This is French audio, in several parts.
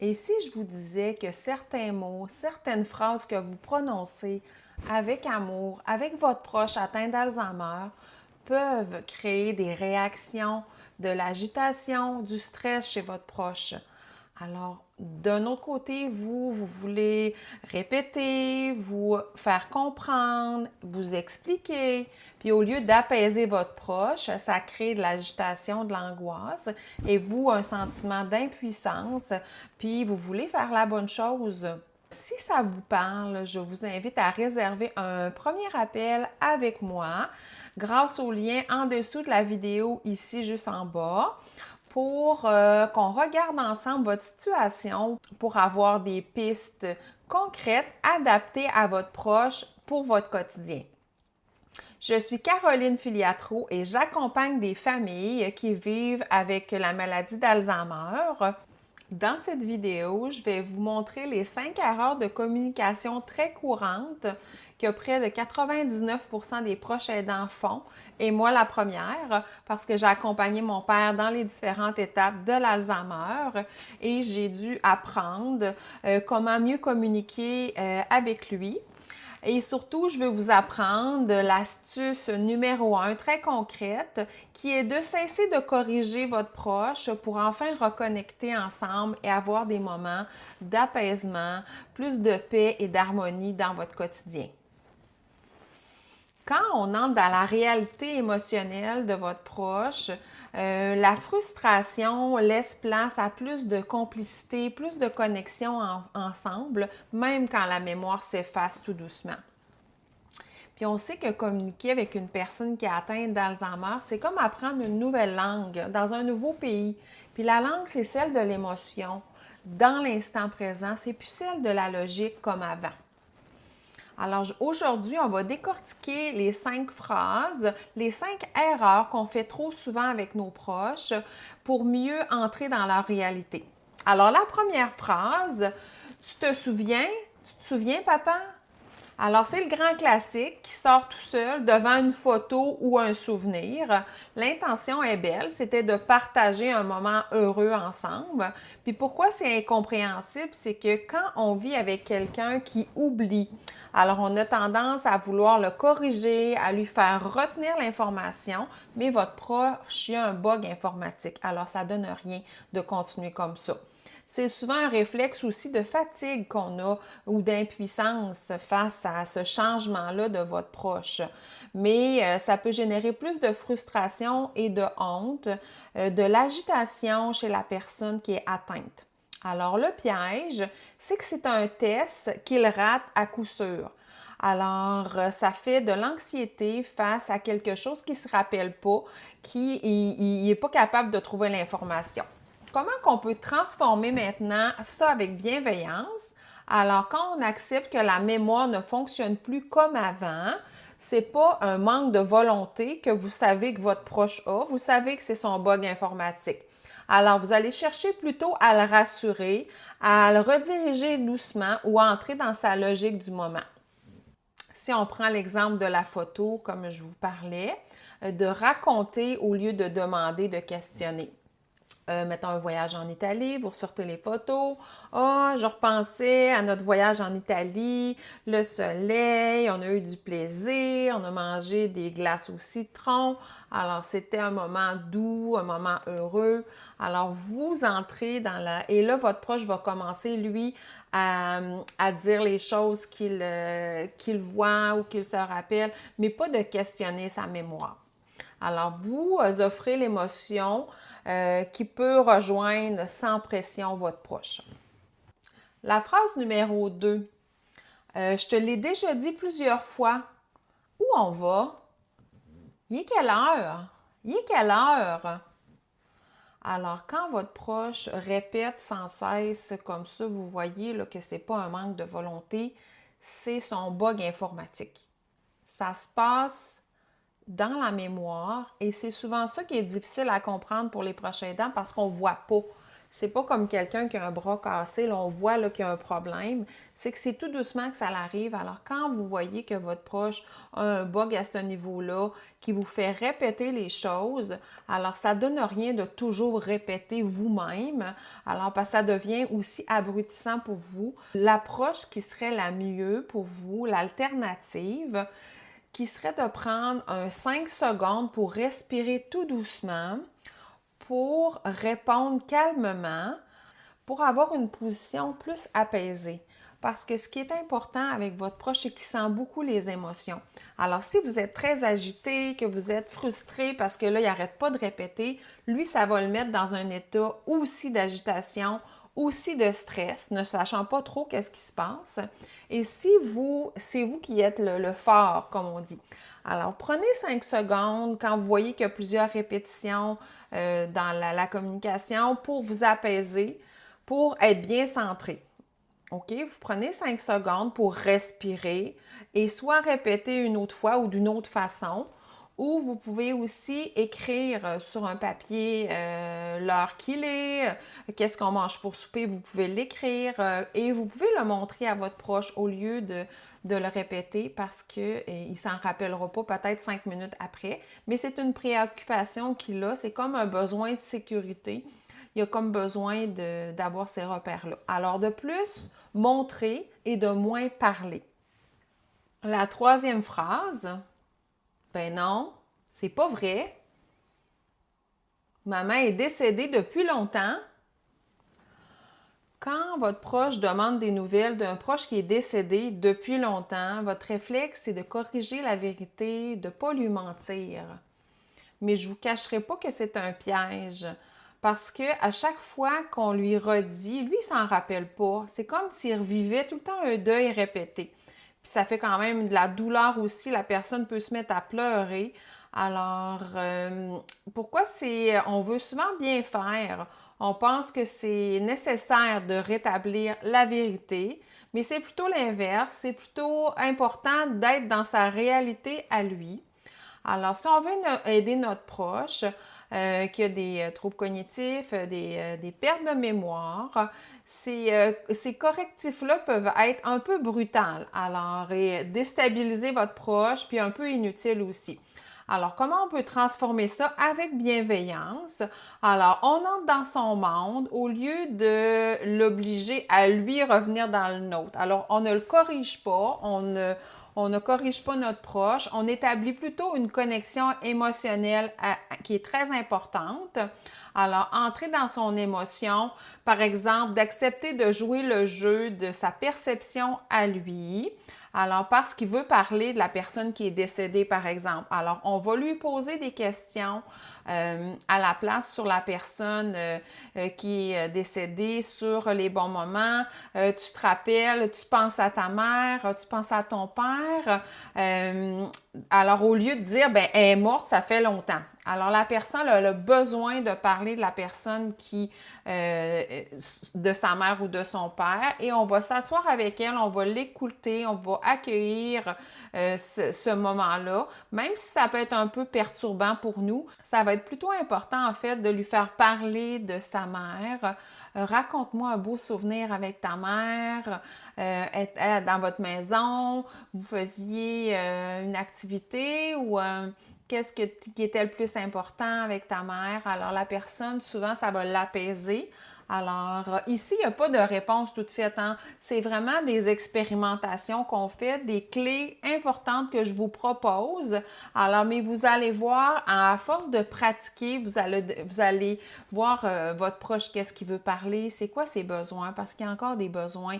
Et si je vous disais que certains mots, certaines phrases que vous prononcez avec amour, avec votre proche atteint d'Alzheimer, peuvent créer des réactions, de l'agitation, du stress chez votre proche. Alors, d'un autre côté, vous voulez répéter, vous faire comprendre, vous expliquer. Puis au lieu d'apaiser votre proche, ça crée de l'agitation, de l'angoisse et vous, un sentiment d'impuissance. Puis vous voulez faire la bonne chose. Si ça vous parle, je vous invite à réserver un premier appel avec moi grâce au lien en dessous de la vidéo ici juste en bas pour qu'on regarde ensemble votre situation pour avoir des pistes concrètes adaptées à votre proche pour votre quotidien. Je suis Caroline Filiatro et j'accompagne des familles qui vivent avec la maladie d'Alzheimer. Dans cette vidéo, je vais vous montrer les 5 erreurs de communication très courantes que près de 99% des proches aidants font, et moi la première, parce que j'ai accompagné mon père dans les différentes étapes de l'Alzheimer et j'ai dû apprendre comment mieux communiquer avec lui. Et surtout, je vais vous apprendre l'astuce numéro 1 très concrète qui est de cesser de corriger votre proche pour enfin reconnecter ensemble et avoir des moments d'apaisement, plus de paix et d'harmonie dans votre quotidien. Quand on entre dans la réalité émotionnelle de votre proche, la frustration laisse place à plus de complicité, plus de connexion ensemble, même quand la mémoire s'efface tout doucement. Puis on sait que communiquer avec une personne qui est atteinte d'Alzheimer, c'est comme apprendre une nouvelle langue dans un nouveau pays. Puis la langue, c'est celle de l'émotion. Dans l'instant présent, c'est plus celle de la logique comme avant. Alors aujourd'hui, on va décortiquer les 5 phrases, les 5 erreurs qu'on fait trop souvent avec nos proches pour mieux entrer dans leur réalité. Alors la première phrase, tu te souviens? Tu te souviens, papa? Alors, c'est le grand classique qui sort tout seul devant une photo ou un souvenir. L'intention est belle, c'était de partager un moment heureux ensemble. Puis pourquoi c'est incompréhensible, c'est que quand on vit avec quelqu'un qui oublie, alors on a tendance à vouloir le corriger, à lui faire retenir l'information, mais votre proche, il y a un bug informatique. Alors, ça ne donne rien de continuer comme ça. C'est souvent un réflexe aussi de fatigue qu'on a ou d'impuissance face à ce changement-là de votre proche. Mais ça peut générer plus de frustration et de honte, de l'agitation chez la personne qui est atteinte. Alors, le piège, c'est que c'est un test qu'il rate à coup sûr. Alors, ça fait de l'anxiété face à quelque chose qui ne se rappelle pas, qui n'est pas capable de trouver l'information. Comment qu'on peut transformer maintenant ça avec bienveillance? Alors, quand on accepte que la mémoire ne fonctionne plus comme avant, c'est pas un manque de volonté que vous savez que votre proche a, vous savez que c'est son bug informatique. Alors, vous allez chercher plutôt à le rassurer, à le rediriger doucement ou à entrer dans sa logique du moment. Si on prend l'exemple de la photo, comme je vous parlais, de raconter au lieu de demander, de questionner. Mettons un voyage en Italie, vous ressortez les photos. Ah, je repensais à notre voyage en Italie, le soleil, on a eu du plaisir, on a mangé des glaces au citron. Alors, c'était un moment doux, un moment heureux. Alors, vous entrez dans la... Et là, votre proche va commencer, lui, à dire les choses qu'il voit ou qu'il se rappelle, mais pas de questionner sa mémoire. Alors, vous offrez l'émotion qui peut rejoindre sans pression votre proche. La phrase numéro 2, je te l'ai déjà dit plusieurs fois. Où on va? Il est quelle heure? Il est quelle heure? Alors, quand votre proche répète sans cesse comme ça, vous voyez là, que ce n'est pas un manque de volonté, c'est son bug informatique. Ça se passe dans la mémoire et c'est souvent ça qui est difficile à comprendre pour les proches aidants parce qu'on ne voit pas. C'est pas comme quelqu'un qui a un bras cassé, là, on voit là, qu'il y a un problème. C'est que c'est tout doucement que ça arrive. Alors, quand vous voyez que votre proche a un bug à ce niveau-là, qui vous fait répéter les choses, alors ça donne rien de toujours répéter vous-même. Alors, parce que ça devient aussi abrutissant pour vous. L'approche qui serait la mieux pour vous, l'alternative, qui serait de prendre un 5 secondes pour respirer tout doucement, pour répondre calmement, pour avoir une position plus apaisée. Parce que ce qui est important avec votre proche, c'est qu'il sent beaucoup les émotions. Alors, si vous êtes très agité, que vous êtes frustré parce que là, il n'arrête pas de répéter, lui, ça va le mettre dans un état aussi d'agitation, aussi de stress, ne sachant pas trop qu'est-ce qui se passe. Et si vous, c'est vous qui êtes le fort, comme on dit. Alors, prenez 5 secondes quand vous voyez qu'il y a plusieurs répétitions dans la communication pour vous apaiser, pour être bien centré. OK? Vous prenez 5 secondes pour respirer et soit répéter une autre fois ou d'une autre façon, ou vous pouvez aussi écrire sur un papier l'heure qu'il est, qu'est-ce qu'on mange pour souper, vous pouvez l'écrire et vous pouvez le montrer à votre proche au lieu de le répéter parce qu'il ne s'en rappellera pas peut-être 5 minutes après. Mais c'est une préoccupation qu'il a, c'est comme un besoin de sécurité. Il a comme besoin d'avoir ces repères-là. Alors de plus, montrer et de moins parler. La troisième phrase, ben non, c'est pas vrai. Maman est décédée depuis longtemps. Quand votre proche demande des nouvelles d'un proche qui est décédé depuis longtemps, votre réflexe, c'est de corriger la vérité, de ne pas lui mentir. Mais je ne vous cacherai pas que c'est un piège. Parce que à chaque fois qu'on lui redit, lui, il s'en rappelle pas. C'est comme s'il revivait tout le temps un deuil répété. Puis ça fait quand même de la douleur aussi. La personne peut se mettre à pleurer. Alors, pourquoi on veut souvent bien faire? On pense que c'est nécessaire de rétablir la vérité, mais c'est plutôt l'inverse. C'est plutôt important d'être dans sa réalité à lui. Alors, si on veut aider notre proche qui a des troubles cognitifs, des pertes de mémoire, ces correctifs-là peuvent être un peu brutals. Alors, et déstabiliser votre proche, puis un peu inutile aussi. Alors, comment on peut transformer ça avec bienveillance? Alors, on entre dans son monde au lieu de l'obliger à lui revenir dans le nôtre. Alors, on ne le corrige pas, on ne corrige pas notre proche, on établit plutôt une connexion émotionnelle qui est très importante. Alors, entrer dans son émotion, par exemple, d'accepter de jouer le jeu de sa perception à lui. Alors, parce qu'il veut parler de la personne qui est décédée, par exemple. Alors, on va lui poser des questions à la place sur la personne qui est décédée, sur les bons moments. Tu te rappelles, tu penses à ta mère, tu penses à ton père. Alors, au lieu de dire, ben, elle est morte, ça fait longtemps. Alors, la personne a le besoin de parler de la personne de sa mère ou de son père et on va s'asseoir avec elle, on va l'écouter, on va accueillir ce moment-là. Même si ça peut être un peu perturbant pour nous, ça va être plutôt important en fait de lui faire parler de sa mère. Raconte-moi un beau souvenir avec ta mère, dans votre maison, vous faisiez une activité ou qu'est-ce qui était le plus important avec ta mère? Alors, la personne, souvent, ça va l'apaiser. Alors, ici, il n'y a pas de réponse toute faite, hein? C'est vraiment des expérimentations qu'on fait, des clés importantes que je vous propose. Alors, mais vous allez voir, à force de pratiquer, vous allez voir votre proche, qu'est-ce qu'il veut parler, c'est quoi ses besoins, parce qu'il y a encore des besoins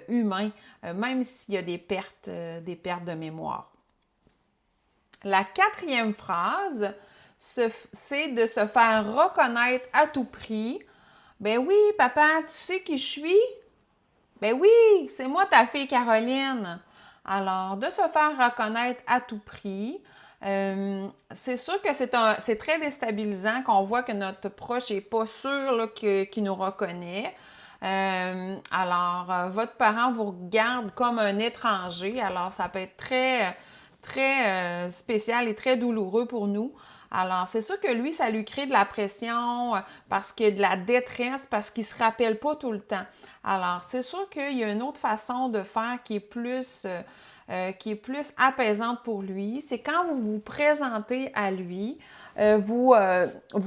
humains, même s'il y a des pertes de mémoire. La quatrième phrase, c'est de se faire reconnaître à tout prix. Ben oui, papa, tu sais qui je suis? Ben oui, c'est moi ta fille Caroline. Alors, de se faire reconnaître à tout prix, c'est sûr que c'est très déstabilisant qu'on voit que notre proche n'est pas sûr qu'il nous reconnaît. Alors, votre parent vous regarde comme un étranger. Alors, ça peut être très très spécial et très douloureux pour nous. Alors, c'est sûr que lui, ça lui crée de la pression parce qu'il y a de la détresse, parce qu'il ne se rappelle pas tout le temps. Alors, c'est sûr qu'il y a une autre façon de faire qui est plus apaisante pour lui. C'est quand vous vous présentez à lui, vous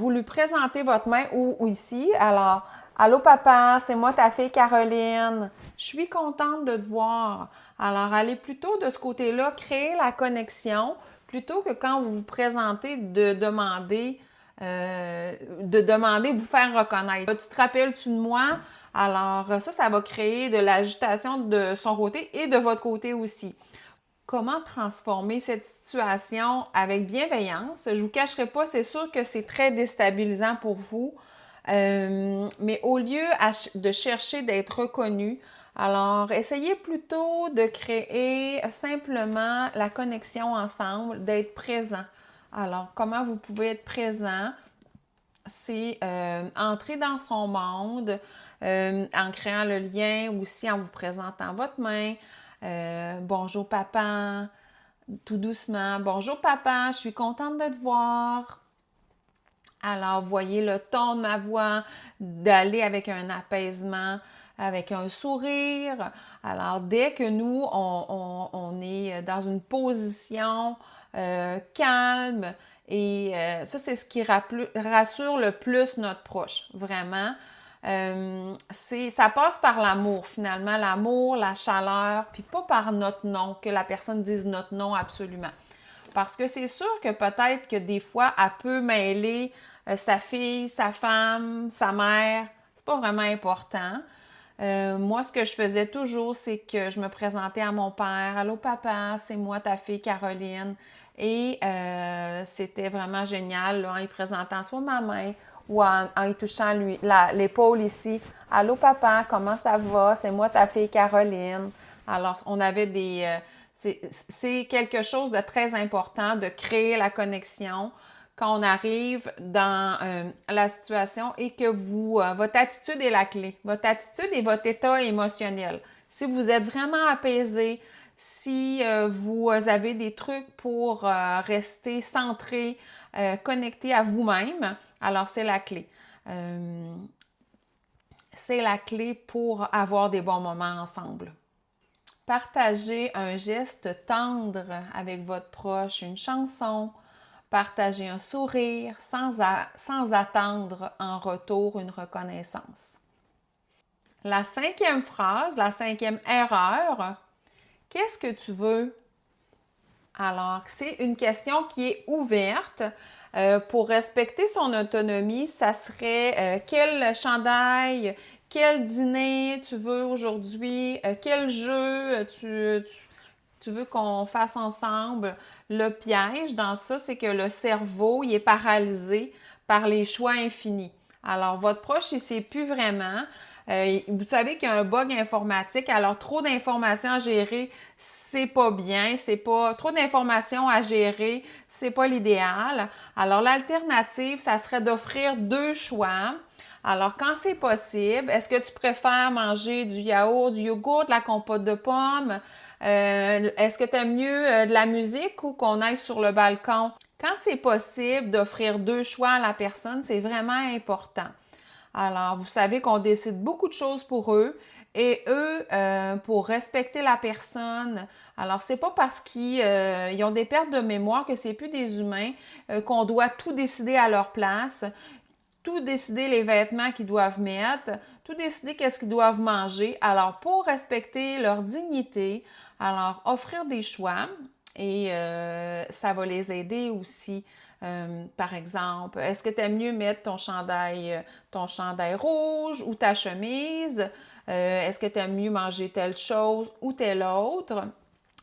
lui présentez votre main ou ici. Alors, allô papa, c'est moi ta fille Caroline. Je suis contente de te voir. Alors, allez plutôt de ce côté-là, créer la connexion plutôt que quand vous vous présentez de demander vous faire reconnaître. Tu te rappelles-tu de moi? Alors, ça va créer de l'agitation de son côté et de votre côté aussi. Comment transformer cette situation avec bienveillance? Je ne vous cacherai pas, c'est sûr que c'est très déstabilisant pour vous, mais au lieu de chercher d'être reconnu, alors essayez plutôt de créer simplement la connexion ensemble, d'être présent. Alors, comment vous pouvez être présent? C'est entrer dans son monde en créant le lien aussi en vous présentant votre main. Bonjour papa, tout doucement. Bonjour papa, je suis contente de te voir. Alors, voyez le ton de ma voix, d'aller avec un apaisement, avec un sourire. Alors, dès que nous, on est dans une position calme, et ça, c'est ce qui rassure le plus notre proche, vraiment. Ça passe par l'amour, finalement, l'amour, la chaleur, puis pas par notre nom, que la personne dise notre nom absolument. Parce que c'est sûr que peut-être que des fois, elle peut mêler sa fille, sa femme, sa mère. C'est pas vraiment important. Moi, ce que je faisais toujours, c'est que je me présentais à mon père. Allô, papa, c'est moi, ta fille Caroline. Et c'était vraiment génial là, en y présentant soit ma main ou en y touchant l'épaule ici. Allô, papa, comment ça va? C'est moi, ta fille Caroline. Alors, on avait c'est quelque chose de très important de créer la connexion quand on arrive dans la situation et que votre attitude est la clé. Votre attitude et votre état émotionnel. Si vous êtes vraiment apaisé, si vous avez des trucs pour rester centré, connecté à vous-même, alors c'est la clé. C'est la clé pour avoir des bons moments ensemble. Partagez un geste tendre avec votre proche, une chanson, partagez un sourire sans attendre en retour une reconnaissance. La 5e phrase, la 5e erreur, qu'est-ce que tu veux? Alors, c'est une question qui est ouverte. Pour respecter son autonomie, ça serait quel chandail, quel dîner tu veux aujourd'hui, quel jeu tu veux qu'on fasse ensemble. Le piège dans ça, c'est que le cerveau, il est paralysé par les choix infinis. Alors, votre proche, il ne sait plus vraiment. Vous savez qu'il y a un bug informatique, alors trop d'informations à gérer, c'est pas bien, c'est pas trop d'informations à gérer, c'est pas l'idéal. Alors l'alternative, ça serait d'offrir 2 choix. Alors quand c'est possible, est-ce que tu préfères manger du yaourt, du yogourt, de la compote de pommes? Est-ce que tu aimes mieux de la musique ou qu'on aille sur le balcon? Quand c'est possible d'offrir 2 choix à la personne, c'est vraiment important. Alors, vous savez qu'on décide beaucoup de choses pour eux et eux, pour respecter la personne, alors c'est pas parce qu'ils ont des pertes de mémoire que c'est plus des humains, qu'on doit tout décider à leur place, tout décider les vêtements qu'ils doivent mettre, tout décider qu'est-ce qu'ils doivent manger. Alors, pour respecter leur dignité, alors offrir des choix et ça va les aider aussi. Par exemple, est-ce que tu aimes mieux mettre ton chandail rouge ou ta chemise? Est-ce que tu aimes mieux manger telle chose ou telle autre?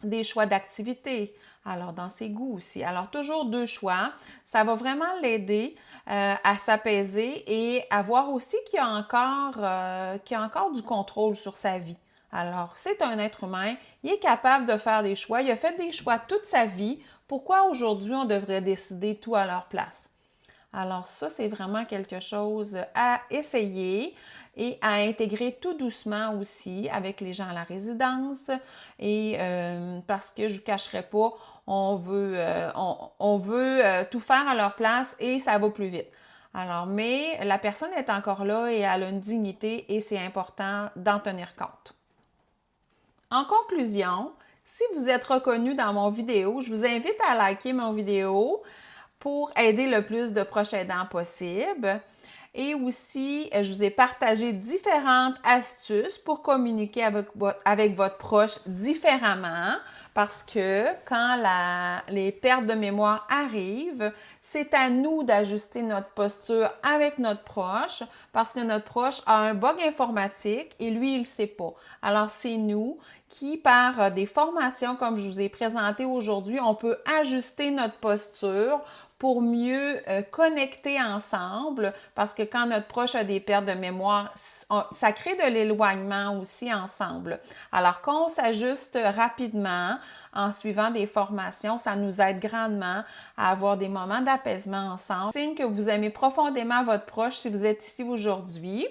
Des choix d'activité. Alors, dans ses goûts aussi. Alors, toujours 2 choix. Ça va vraiment l'aider à s'apaiser et à voir aussi qu'il y a encore du contrôle sur sa vie. Alors, c'est un être humain, il est capable de faire des choix, il a fait des choix toute sa vie. Pourquoi aujourd'hui on devrait décider tout à leur place? Alors ça, c'est vraiment quelque chose à essayer et à intégrer tout doucement aussi avec les gens à la résidence. Et parce que je ne vous cacherai pas, on veut tout faire à leur place et ça va plus vite. Alors, mais la personne est encore là et elle a une dignité et c'est important d'en tenir compte. En conclusion, si vous êtes reconnu dans mon vidéo, je vous invite à liker mon vidéo pour aider le plus de proches aidants possible. Et aussi, je vous ai partagé différentes astuces pour communiquer avec votre proche différemment parce que quand les pertes de mémoire arrivent, c'est à nous d'ajuster notre posture avec notre proche parce que notre proche a un bug informatique et lui, il ne le sait pas. Alors, c'est nous qui, par des formations comme je vous ai présenté aujourd'hui, on peut ajuster notre posture pour mieux connecter ensemble, parce que quand notre proche a des pertes de mémoire, ça crée de l'éloignement aussi ensemble. Alors, quand on s'ajuste rapidement en suivant des formations, ça nous aide grandement à avoir des moments d'apaisement ensemble. Signe que vous aimez profondément votre proche si vous êtes ici aujourd'hui.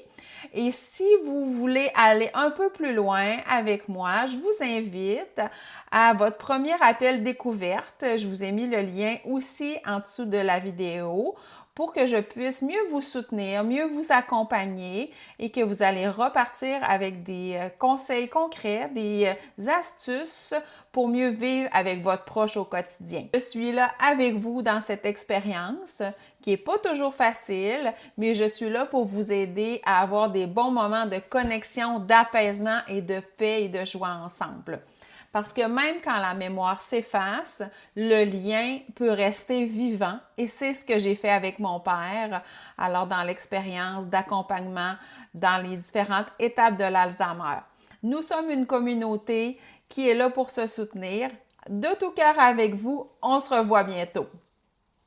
Et si vous voulez aller un peu plus loin avec moi, je vous invite à votre premier appel découverte. Je vous ai mis le lien aussi en dessous de la vidéo pour que je puisse mieux vous soutenir, mieux vous accompagner et que vous allez repartir avec des conseils concrets, des astuces pour mieux vivre avec votre proche au quotidien. Je suis là avec vous dans cette expérience qui n'est pas toujours facile, mais je suis là pour vous aider à avoir des bons moments de connexion, d'apaisement et de paix et de joie ensemble. Parce que même quand la mémoire s'efface, le lien peut rester vivant et c'est ce que j'ai fait avec mon père. Alors, dans l'expérience d'accompagnement dans les différentes étapes de l'Alzheimer. Nous sommes une communauté qui est là pour se soutenir. De tout cœur avec vous, on se revoit bientôt.